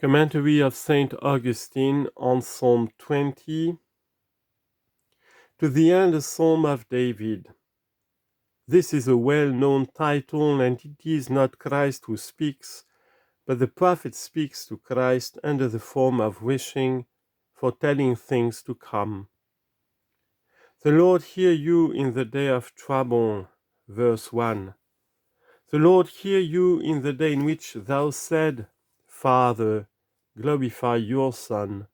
Commentary of St Augustin on Psalm 20. To the end, a Psalm of David. This is a well-known title, and it is not Christ who speaks, but the prophet speaks to Christ under the form of wishing, foretelling things to come. The Lord hear you in the day of trouble. Verse 1. The Lord hear you in the day in which thou said, Father, glorify your Son.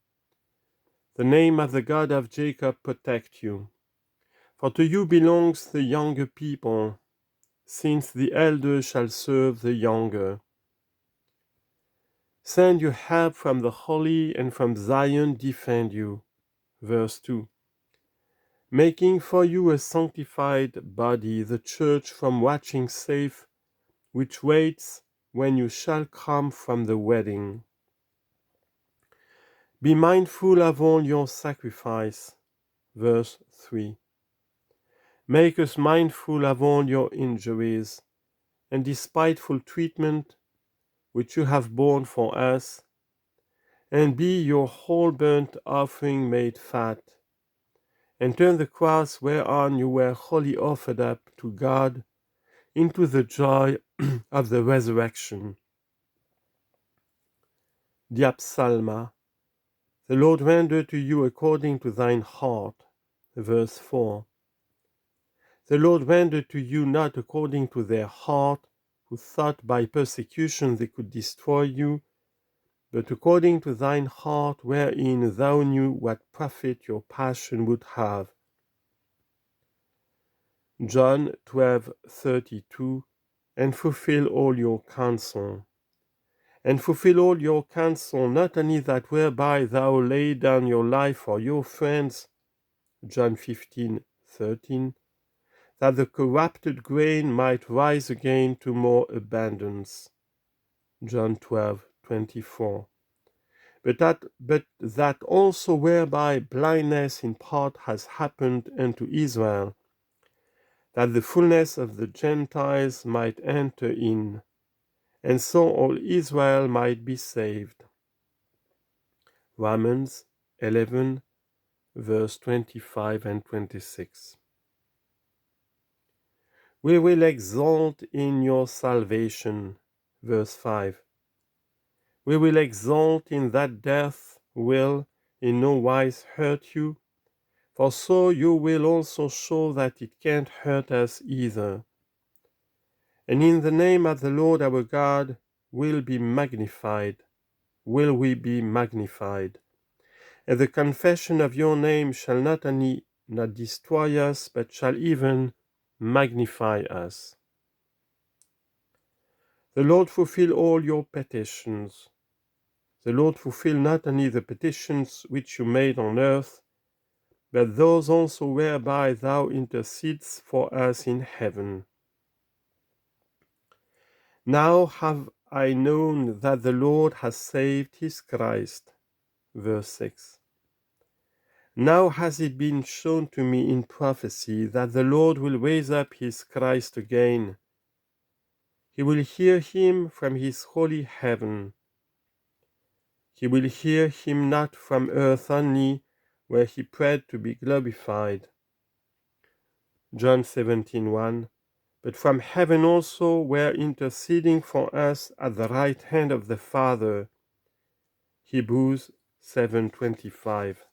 The name of the God of Jacob protect you. For to you belongs the younger people, since the elder shall serve the younger. Send your help from the holy, and from Zion defend you. Verse 2. Making for you a sanctified body, the church from watching safe, which waits when you shall come from the wedding. Be mindful of all your sacrifice. Verse 3. Make us mindful of all your injuries, and despiteful treatment which you have borne for us, and be your whole burnt offering made fat, and turn the cross whereon you were wholly offered up to God into the joy of the resurrection. Diapsalma. The Lord render to you according to thine heart. Verse 4. The Lord render to you not according to their heart, who thought by persecution they could destroy you, but according to thine heart, wherein thou knew what profit your passion would have. John 12:32. And fulfill all your counsel. And fulfill all your counsel, not only that whereby thou lay down your life for your friends, John 15:13, that the corrupted grain might rise again to more abundance, John 12:24. But that also whereby blindness in part has happened unto Israel, that the fullness of the Gentiles might enter in, and so all Israel might be saved. Romans 11, verse 25 and 26. We will exult in your salvation. Verse 5. We will exult in that death will in no wise hurt you, for so you will also show that it can't hurt us either. And in the name of the Lord our God will we be magnified, and the confession of your name shall not only not destroy us, but shall even magnify us. The Lord fulfill all your petitions. The Lord fulfill not only the petitions which you made on earth, but those also whereby thou intercedes for us in heaven. Now have I known that the Lord has saved his Christ. Verse 6. Now has it been shown to me in prophecy that the Lord will raise up his Christ again. He will hear him from his holy heaven. He will hear him not from earth only, where he prayed to be glorified. John 17:1. But from heaven also, where interceding for us at the right hand of the Father. Hebrews 7:25.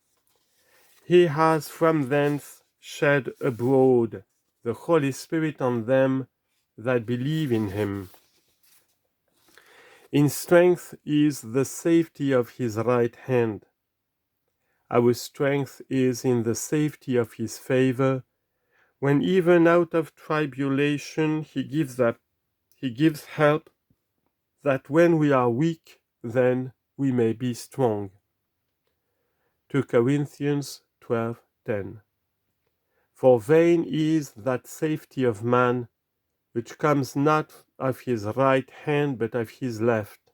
He has from thence shed abroad the Holy Spirit on them that believe in him. In strength is the safety of his right hand. Our strength is in the safety of his favor, when even out of tribulation he gives help, that when we are weak, then we may be strong. 2 Corinthians 12:10. For vain is that safety of man, which comes not of his right hand, but of his left.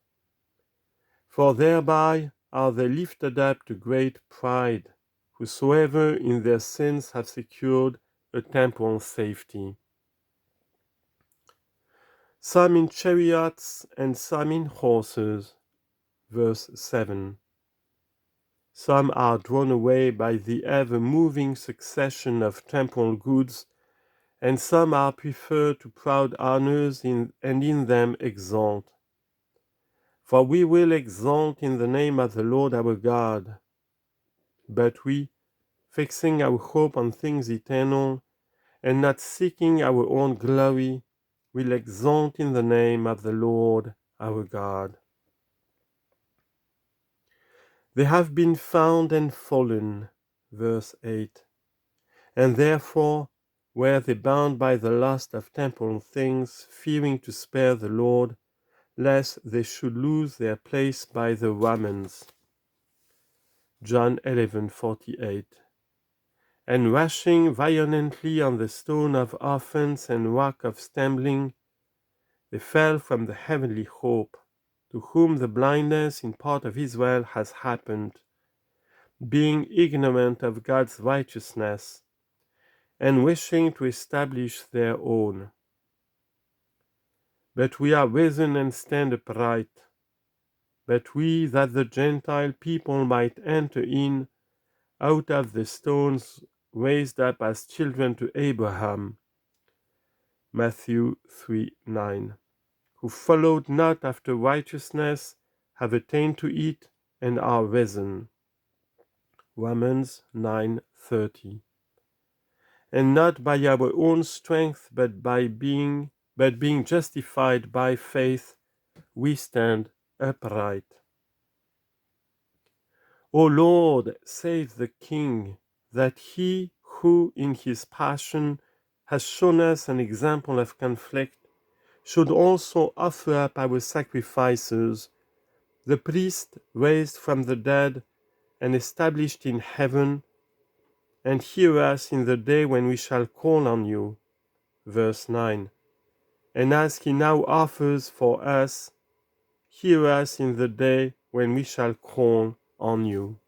For thereby are they lifted up to great pride, whosoever in their sins have secured a temporal safety. Some in chariots and some in horses. verse 7. Some are drawn away by the ever-moving succession of temporal goods, and some are preferred to proud honors and in them exalt. For we will exalt in the name of the Lord our God. But we, fixing our hope on things eternal, and not seeking our own glory, will exalt in the name of the Lord our God. They have been found and fallen, verse 8, and therefore were they bound by the lust of temporal things, fearing to spare the Lord, lest they should lose their place by the Romans. John 11:48. And rushing violently on the stone of offense and rock of stumbling, they fell from the heavenly hope, to whom the blindness in part of Israel has happened, being ignorant of God's righteousness, and wishing to establish their own. But we are risen and stand upright, but we that the Gentile people might enter in out of the stones raised up as children to Abraham. Matthew 3:9. Who followed not after righteousness, have attained to it, and are risen. Romans 9:30. And not by our own strength, but being justified by faith, we stand upright. O Lord, save the King, that he who in his passion has shown us an example of conflict should also offer up our sacrifices, the priest raised from the dead and established in heaven, and hear us in the day when we shall call on you. Verse 9. And as he now offers for us, hear us in the day when we shall call on you.